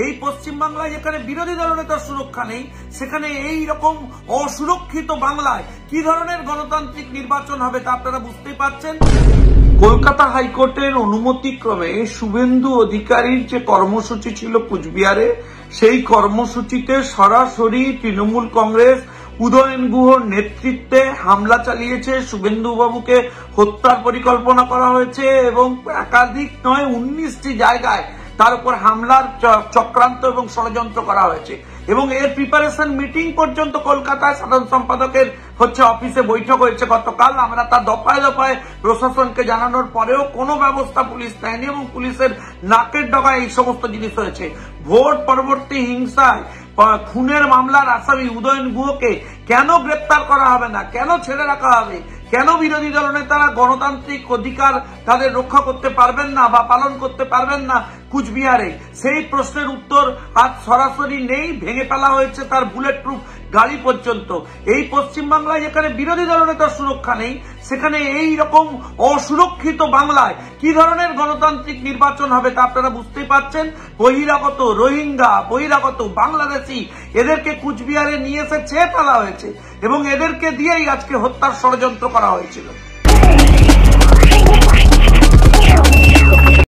এই পশ্চিমবাংলায় যেখানে বিরোধী দলনেতার সুরক্ষা নেই, সেখানে এই রকম অসুরক্ষিত বাংলায় কি ধরনের গণতান্ত্রিক নির্বাচন হবে তা আপনারা বুঝতেই পারছেন। কলকাতা হাইকোর্টের অনুমতিক্রমে শুভেন্দু অধিকারীর যে কর্মসূচি ছিল কুচবিহারে, সেই কর্মসূচিতে সরাসরি তৃণমূল কংগ্রেস উদয়ন গুহর নেতৃত্বে হামলা চালিয়েছে। শুভেন্দু বাবুকে হত্যার পরিকল্পনা করা হয়েছে এবং একাধিক নয় 19টি জায়গায় তার উপর হামলার চক্রান্ত এবং ষড়যন্ত্র করা হয়েছে এবং এর প্রিপারেশন মিটিং পর্যন্ত কলকাতায় সাধারণ সম্পাদকের অফিসে বৈঠক হয়েছে গতকাল। আমরা তার দফায় দফায় প্রশাসনকে জানানোর পরেও কোনো ব্যবস্থা পুলিশ নেয়নি এবং পুলিশের নাকের ডগায় এই সমস্ত জিনিস হয়েছে। ভোট পরবর্তী হিংসায় খুনের মামলার আসামি উদয়ন গুহকে কেন গ্রেপ্তার করা হবে না, কেন ছেড়ে রাখা হবে, কেন বিরোধী দলনেতারা গণতান্ত্রিক অধিকার তাদের রক্ষা করতে পারবেন না বা পালন করতে পারবেন না কুচবিহারে, সেই প্রশ্নের উত্তর আজ সরাসরি নেই। ভেঙে ফেলা হয়েছে তার বুলেট প্রুফ গাড়ি পর্যন্ত। এই পশ্চিমবাংলায় যেখানে বিরোধী দলনেতার সুরক্ষা নেই, সেখানে এই রকম অসুরক্ষিত বাংলায় কি ধরনের গণতান্ত্রিক নির্বাচন হবে তা আপনারা বুঝতেই পারছেন। বহিরাগত রোহিঙ্গা, বহিরাগত বাংলাদেশি, এদেরকে কুচবিহারে নিয়ে এসে ছেয়ে ফেলা হয়েছে এবং এদেরকে দিয়েই আজকে হত্যার ষড়যন্ত্র করা হয়েছিল।